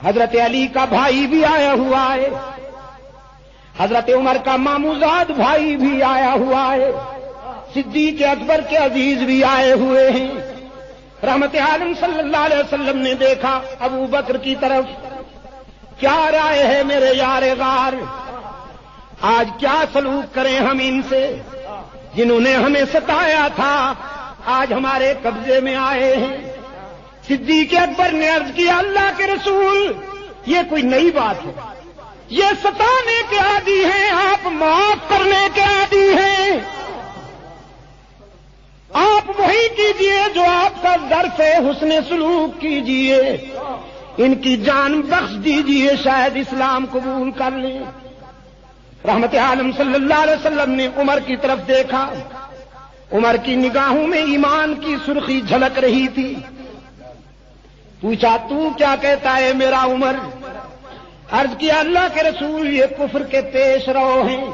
حضرت علی کا بھائی بھی آیا ہوا ہے، حضرت عمر کا ماموزاد بھائی بھی آیا ہوا ہے، صدیق اکبر کے عزیز بھی آئے ہوئے ہیں۔ رحمت عالم صلی اللہ علیہ وسلم نے دیکھا ابو بکر کی طرف، کیا رائے ہے میرے یار غار، آج کیا سلوک کریں ہم ان سے، جنہوں نے ہمیں ستایا تھا آج ہمارے قبضے میں آئے ہیں۔ صدیق اکبر نے عرض کیا اللہ کے رسول یہ کوئی نئی بات ہے، یہ ستانے کے عادی ہیں، آپ معاف کرنے کے عادی ہیں، آپ وہی کیجئے جو آپ کا درس ہے، حسن سلوک کیجئے، ان کی جان بخش دیجئے، شاید اسلام قبول کر لیں۔ رحمت عالم صلی اللہ علیہ وسلم نے عمر کی طرف دیکھا، عمر کی نگاہوں میں ایمان کی سرخی جھلک رہی تھی۔ پوچھا تو کیا کہتا ہے میرا عمر؟ عرض کیا اللہ کے رسول یہ کفر کے پیش رو ہیں،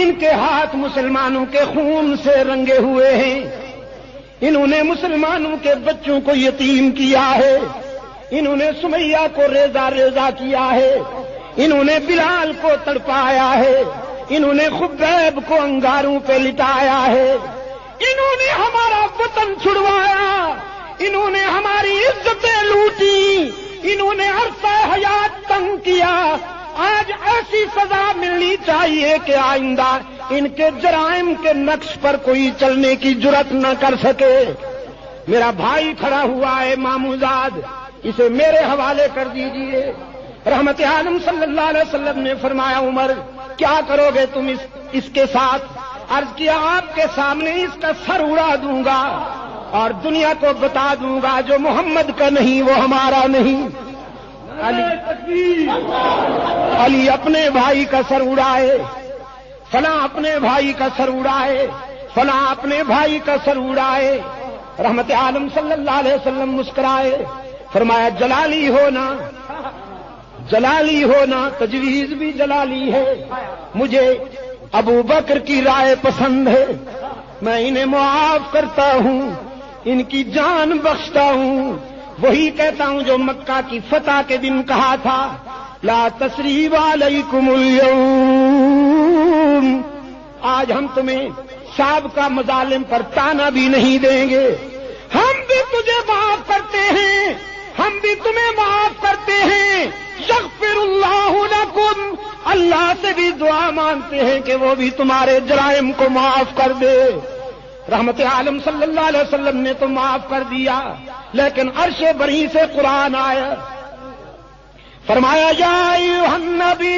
ان کے ہاتھ مسلمانوں کے خون سے رنگے ہوئے ہیں، انہوں نے مسلمانوں کے بچوں کو یتیم کیا ہے، انہوں نے سمیہ کو ریزہ ریزہ کیا ہے، انہوں نے بلال کو تڑپایا ہے، انہوں نے خبیب کو انگاروں پہ لٹایا ہے، انہوں نے ہمارا وطن چھڑوایا، انہوں نے ہماری عزتیں لوٹی، انہوں نے عرصہ حیات تنگ کیا۔ آج ایسی سزا ملنی چاہیے کہ آئندہ ان کے جرائم کے نقش پر کوئی چلنے کی جرات نہ کر سکے۔ میرا بھائی کھڑا ہوا ہے ماموزاد، اسے میرے حوالے کر دیجئے۔ رحمت عالم صلی اللہ علیہ وسلم نے فرمایا عمر کیا کرو گے تم اس کے ساتھ؟ عرض کیا آپ کے سامنے اس کا سر اڑا دوں گا اور دنیا کو بتا دوں گا جو محمد کا نہیں وہ ہمارا نہیں۔ علی اپنے بھائی کا سر اڑائے، فلاں اپنے بھائی کا سر اڑائے، فلاں اپنے بھائی کا سر اڑائے۔ رحمت عالم صلی اللہ علیہ وسلم مسکرائے، فرمایا جلالی ہونا، جلالی ہونا، تجویز بھی جلالی ہے، مجھے ابو بکر کی رائے پسند ہے، میں انہیں معاف کرتا ہوں، ان کی جان بخشتا ہوں، وہی کہتا ہوں جو مکہ کی فتح کے دن کہا تھا لا تثریب علیکم اليوم، آج ہم تمہیں سابقہ مظالم پر تانا بھی نہیں دیں گے، ہم بھی تجھے معاف کرتے ہیں، ہم بھی تمہیں معاف کرتے ہیں، یغفر اللہ لکم، اللہ سے بھی دعا مانگتے ہیں کہ وہ بھی تمہارے جرائم کو معاف کر دے۔ رحمت عالم صلی اللہ علیہ وسلم نے تو معاف کر دیا، لیکن عرش بری سے قرآن آیا، فرمایا یا ایھا النبی،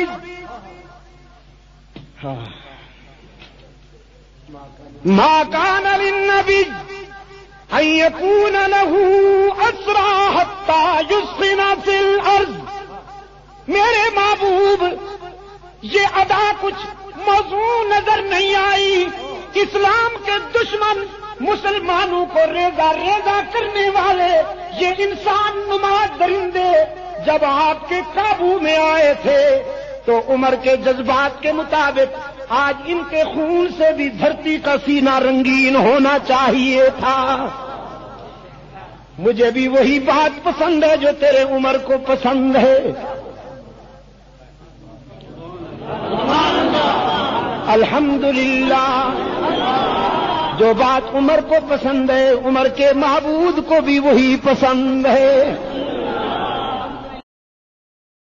ما کان للنبی ان یکون له اسری حتی یثخن فی الارض، میرے محبوب یہ ادا کچھ موزوں نظر نہیں آئی، اسلام کے دشمن مسلمانوں کو ریزہ ریزہ کرنے والے یہ انسان نما درندے جب آپ کے قابو میں آئے تھے تو عمر کے جذبات کے مطابق آج ان کے خون سے بھی دھرتی کا سینہ رنگین ہونا چاہیے تھا۔ مجھے بھی وہی بات پسند ہے جو تیرے عمر کو پسند ہے۔ الحمدللہ، جو بات عمر کو پسند ہے عمر کے معبود کو بھی وہی پسند ہے۔